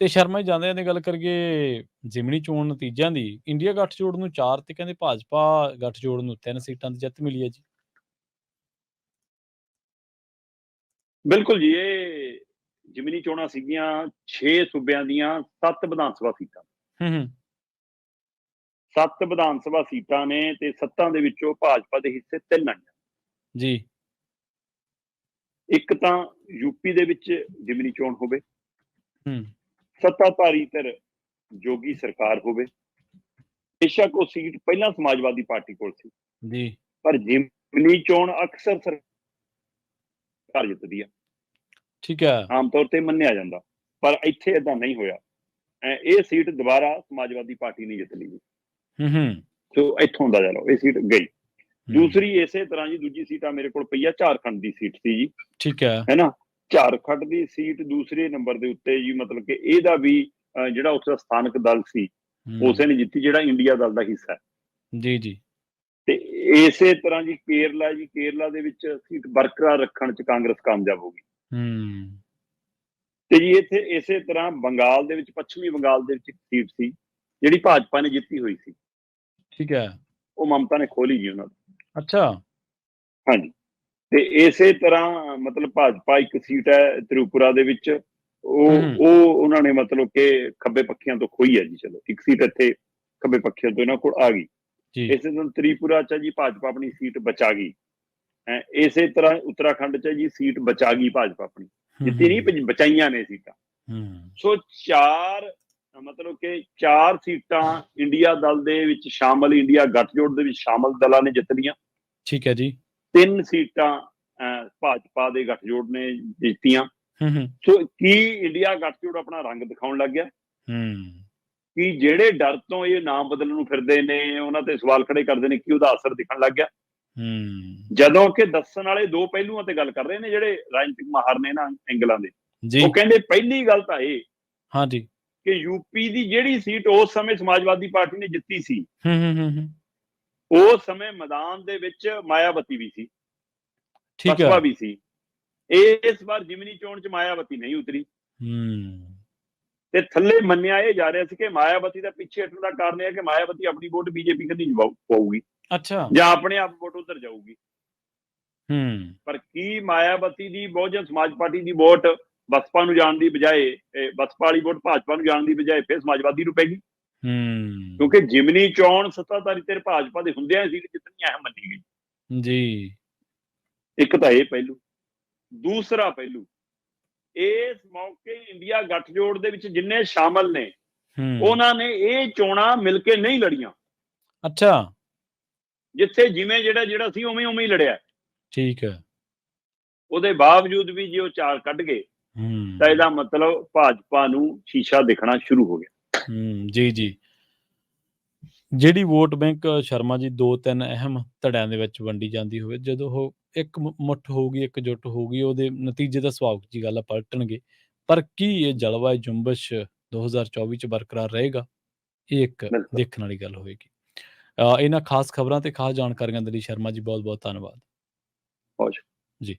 ਤੇ ਸ਼ਰਮਾ ਜੀ ਜਾਂਦਿਆਂ ਦੀ ਗੱਲ ਕਰੀਏ ਜ਼ਿਮਨੀ ਚੋਣ ਨਤੀਜਿਆਂ ਦੀ, ਇੰਡੀਆ ਗੱਠਜੋੜ ਨੂੰ 4 ਤੇ ਕਹਿੰਦੇ ਭਾਜਪਾ ਗੱਠਜੋੜ ਨੂੰ 3 ਸੀਟਾਂ ਦੀ ਜਿੱਤ ਮਿਲੀ ਹੈ ਜੀ। ਬਿਲਕੁਲ ਜੀ, ਇਹ ਜ਼ਿਮਨੀ ਚੋਣਾਂ ਸੀਗੀਆਂ 6 ਸੂਬਿਆਂ ਦੀਆਂ 7 ਵਿਧਾਨ ਸਭਾ ਸੀਟਾਂ। ਹੂੰ 7 ਵਿਧਾਨ ਸਭਾ ਸੀਟਾਂ ਨੇ ਤੇ 7 ਦੇ ਵਿੱਚੋਂ ਭਾਜਪਾ ਦੇ ਹਿੱਸੇ 3 ਆਈਆਂ। ਜੀ। ਇੱਕ ਤਾਂ ਯੂਪੀ ਦੇ ਵਿੱਚ ਜ਼ਿਮਨੀ ਚੋਣ ਹੋਵੇ, ਹੂੰ ਸੱਤਾਧਾਰੀ ਧਿਰ ਜੋਗੀ ਸਰਕਾਰ ਹੋਵੇ। ਬੇਸ਼ੱਕ ਉਹ ਸੀਟ ਪਹਿਲਾਂ ਸਮਾਜਵਾਦੀ ਪਾਰਟੀ ਕੋਲ ਸੀ, ਜੀ। ਪਰ ਜ਼ਿਮਨੀ ਚੋਣ ਅਕਸਰ ਸਰਕਾਰ ਜਿੱਤਦੀ ਆ, ਠੀਕ ਹੈ। ਆਮ ਤੌਰ ਤੇ ਮੰਨਿਆ ਜਾਂਦਾ, ਪਰ ਇੱਥੇ ਏਦਾਂ ਨਹੀਂ ਹੋਇਆ। ਇਹ ਸੀਟ ਦੁਬਾਰਾ ਸਮਾਜਵਾਦੀ ਪਾਰਟੀ ਨੇ ਜਿੱਤ ਲਈ। ਹੂੰ ਸੋ ਇੱਥੋਂ ਦਾ ਲਓ, ਇਹ ਸੀਟ ਗਈ। ਦੂਸਰੀ ਇਸੇ ਤਰ੍ਹਾਂ ਜੀ, ਦੂਜੀ ਸੀਟ ਆ ਮੇਰੇ ਕੋਲ ਪਈ ਆ, ਝਾਰਖੰਡ ਦੀ ਸੀਟ ਸੀ ਜੀ। ਠੀਕ ਹੈ ਨਾ, ਝਾਰਖੰਡ ਦੀ ਸੀਟ ਦੂਸਰੇ ਨੰਬਰ ਦੇ ਉੱਤੇ ਜੀ, ਮਤਲਬ ਕਿ ਇਹਦਾ ਵੀ ਜਿਹੜਾ ਉਸ ਦਾ ਸਥਾਨਕ ਦਲ ਸੀ ਉਸੇ ਨੇ ਜਿੱਤੀ, ਜਿਹੜਾ ਇੰਡੀਆ ਦਲ ਦਾ ਹਿੱਸਾ ਹੈ। ਜੀ ਜੀ। ਤੇ ਇਸੇ ਤਰ੍ਹਾਂ ਜੀ ਕੇਰਲਾ ਜੀ, ਕੇਰਲਾ ਦੇ ਵਿੱਚ ਸੀਟ ਬਰਕਰਾਰ ਰੱਖਣ ਚ ਕਾਂਗਰਸ ਕਾਮਯਾਬ ਹੋ ਗਈ। ਤੇ ਜੀ ਇੱਥੇ ਇਸੇ ਤਰ੍ਹਾਂ ਬੰਗਾਲ ਦੇ ਵਿੱਚ, ਪੱਛਮੀ ਬੰਗਾਲ ਦੇ ਵਿੱਚ ਇੱਕ ਸੀਟ ਸੀ ਜਿਹੜੀ ਭਾਜਪਾ ਨੇ ਜਿੱਤੀ ਹੋਈ ਸੀ। ਠੀਕ ਹੈ। ਉਹ ਮਮਤਾ ਨੇ ਖੋਲੀ ਜੀ ਉਹਨਾਂ ਦੀ। ਅੱਛਾ। ਹਾਂਜੀ। ਤੇ ਇਸੇ ਤਰ੍ਹਾਂ ਮਤਲਬ ਭਾਜਪਾ ਇੱਕ ਸੀਟ ਹੈ ਤ੍ਰਿਪੁਰਾ ਦੇ ਵਿੱਚ, ਉਹ ਉਹਨਾਂ ਨੇ ਮਤਲਬ ਕਿ ਖੱਬੇ ਪੱਖੀਆਂ ਤੋਂ ਖੋਈ ਹੈ ਜੀ। ਚਲੋ ਇੱਕ ਸੀਟ ਇੱਥੇ ਖੱਬੇ ਪੱਖੀਆਂ ਤੋਂ ਇਹਨਾਂ ਕੋਲ ਆ ਗਈ। ਇਸੇ ਤਰ੍ਹਾਂ ਤ੍ਰਿਪੁਰਾ ਚ ਜੀ ਭਾਜਪਾ ਆਪਣੀ ਸੀਟ ਬਚਾ ਗਈ। ਇਸੇ ਤਰ੍ਹਾਂ ਉੱਤਰਾਖੰਡ ਚ ਜੀ ਸੀਟ ਬਚਾ ਗਈ ਭਾਜਪਾ ਆਪਣੀ, ਜਿੱਤੀ ਨਹੀਂ, ਬਚਾਈਆਂ ਨੇ ਸੀਟਾਂ। ਸੋ 4 ਮਤਲਬ ਕਿ 4 ਸੀਟਾਂ ਇੰਡੀਆ ਦਲ ਦੇ ਵਿੱਚ ਸ਼ਾਮਲ, ਇੰਡੀਆ ਗੱਠਜੋੜ ਦੇ ਵਿੱਚ ਸ਼ਾਮਲ ਦਲਾਂ ਨੇ ਜਿੱਤ ਲਈਆਂ। ਠੀਕ ਹੈ ਜੀ। 3 ਸੀਟਾਂ ਭਾਜਪਾ ਦੇ ਗੱਠਜੋੜ ਨੇ ਜਿੱਤੀਆਂ। ਸੋ ਕੀ ਇੰਡੀਆ ਗੱਠਜੋੜ ਆਪਣਾ ਰੰਗ ਦਿਖਾਉਣ ਲੱਗ ਗਿਆ ਕਿ ਜਿਹੜੇ ਡਰ ਤੋਂ ਇਹ ਨਾਮ ਬਦਲਣ ਨੂੰ ਫਿਰਦੇ ਨੇ, ਉਹਨਾਂ ਤੇ ਸਵਾਲ ਖੜੇ ਕਰਦੇ ਨੇ, ਕਿ ਉਹਦਾ ਅਸਰ ਦਿਖਣ ਲੱਗ ਗਿਆ। ਜਦੋਂ ਕਿ ਦੱਸਣ ਵਾਲੇ 2 ਪਹਿਲੂਆਂ ਤੇ ਗੱਲ ਕਰ ਰਹੇ ਨੇ ਜਿਹੜੇ ਰਾਜਨੀਤਿਕ ਮਾਹਰ ਨੇ ਨਾ ਐਂਗਲਾਂ ਦੇ। ਉਹ ਕਹਿੰਦੇ ਪਹਿਲੀ ਗੱਲ ਤਾਂ ਇਹ ਹਾਂਜੀ ਕਿ ਯੂਪੀ ਦੀ ਜਿਹੜੀ ਸੀਟ ਉਸ ਸਮੇਂ ਸਮਾਜਵਾਦੀ ਪਾਰਟੀ ਨੇ ਜਿੱਤੀ ਸੀ, ਉਸ ਸਮੇਂ ਮੈਦਾਨ ਦੇ ਵਿੱਚ ਮਾਇਆਵਤੀ ਵੀ ਸੀ, ਬਸਪਾ ਵੀ ਸੀ। ਇਸ ਵਾਰ ਜ਼ਿਮਨੀ ਚੋਣ ਚ ਮਾਇਆਵਤੀ ਨਹੀਂ ਉਤਰੀ। ਤੇ ਥੱਲੇ ਮੰਨਿਆ ਇਹ ਜਾ ਰਿਹਾ ਸੀ ਕਿ ਮਾਇਆਵਤੀ ਦਾ ਪਿੱਛੇ ਹਟਣ ਦਾ ਕਾਰਨ ਇਹ ਹੈ ਕਿ ਮਾਇਆਵਤੀ ਆਪਣੀ ਵੋਟ ਬੀਜੇਪੀ ਕਦੀ ਪਾਊਗੀ, ਅੱਛਾ, ਜਾਂ ਆਪਣੇ ਆਪ ਵੋਟ ਉਧਰ ਜਾਊਗੀ। ਪਰ ਕੀ ਮਾਇਆਵਤੀ ਦੀ ਬਹੁਜਨ ਸਮਾਜ ਪਾਰਟੀ ਦੀ ਵੋਟ ਬਸਪਾ ਨੂੰ ਜਾਣ ਦੀ ਬਜਾਏ, ਬਸਪਾ ਵਾਲੀ ਵੋਟ ਭਾਜਪਾ ਨੂੰ ਜਾਣ ਦੀ ਬਜਾਏ ਫਿਰ ਸਮਾਜਵਾਦੀ ਨੂੰ ਪੈਗੀ? ਕਿਉਂਕਿ ਜ਼ਿਮਨੀ ਚੋਣ ਸੱਤਾਧਾਰੀ ਧਿਰ ਭਾਜਪਾ ਦੇ ਹੁੰਦਿਆਂ ਸੀਟ ਜਿੱਤਣੀ ਅਹਿਮ ਮੰਨੀ ਗਈ ਜੀ। ਇੱਕ ਤਾਂ ਇਹ ਪਹਿਲੂ। ਦੂਸਰਾ ਪਹਿਲੂ, ਇਸ ਮੌਕੇ ਇੰਡੀਆ ਗੱਠਜੋੜ ਦੇ ਵਿੱਚ ਜਿੰਨੇ ਸ਼ਾਮਲ ਨੇ ਉਹਨਾਂ ਨੇ ਇਹ ਚੋਣਾਂ ਮਿਲ ਕੇ ਨਹੀਂ ਲੜੀਆਂ। ਅੱਛਾ। ਜਿੱਥੇ ਜਿਵੇਂ ਜਿਹੜਾ ਸੀ ਉਵੇਂ ਹੀ ਲੜਿਆ। ਠੀਕ ਹੈ। ਉਹਦੇ ਬਾਵਜੂਦ ਵੀ ਜੇ ਉਹ 4 ਕੱਢ ਗਏ ਤਾਂ ਇਹਦਾ ਮਤਲਬ ਭਾਜਪਾ ਨੂੰ ਸ਼ੀਸ਼ਾ ਦਿਖਣਾ ਸ਼ੁਰੂ ਹੋ ਗਿਆ। ਜੀ ਜੀ। ਜਿਹੜੀ ਵੋਟ ਬੈਂਕ ਸ਼ਰਮਾ ਜੀ 2-3 ਅਹਿਮ ਧੜਿਆਂ ਦੇ ਵਿੱਚ ਵੰਡੀ ਜਾਂਦੀ ਹੋਵੇ, ਜਦੋਂ ਉਹ ਇੱਕ ਮੁੱਠ ਹੋਊਗੀ, ਇੱਕਜੁੱਟ ਹੋਊਗੀ, ਉਹਦੇ ਨਤੀਜੇ ਦਾ ਸੁਭਾਵਿਕ ਜੀ ਗੱਲ ਆ ਪਲਟਣਗੇ। ਪਰ ਕੀ ਇਹ ਜਲਵਾ ਜੁੰਬਸ਼ 2024 ਚ ਬਰਕਰਾਰ ਰਹੇਗਾ? ਇਹ ਇੱਕ ਦੇਖਣ ਵਾਲੀ ਗੱਲ ਹੋਏਗੀ। ਇਹਨਾਂ ਖਾਸ ਖਬਰਾਂ ਤੇ ਖਾਸ ਜਾਣਕਾਰੀਆਂ ਦੇ ਲਈ ਸ਼ਰਮਾ ਜੀ ਬਹੁਤ ਬਹੁਤ ਧੰਨਵਾਦ ਜੀ।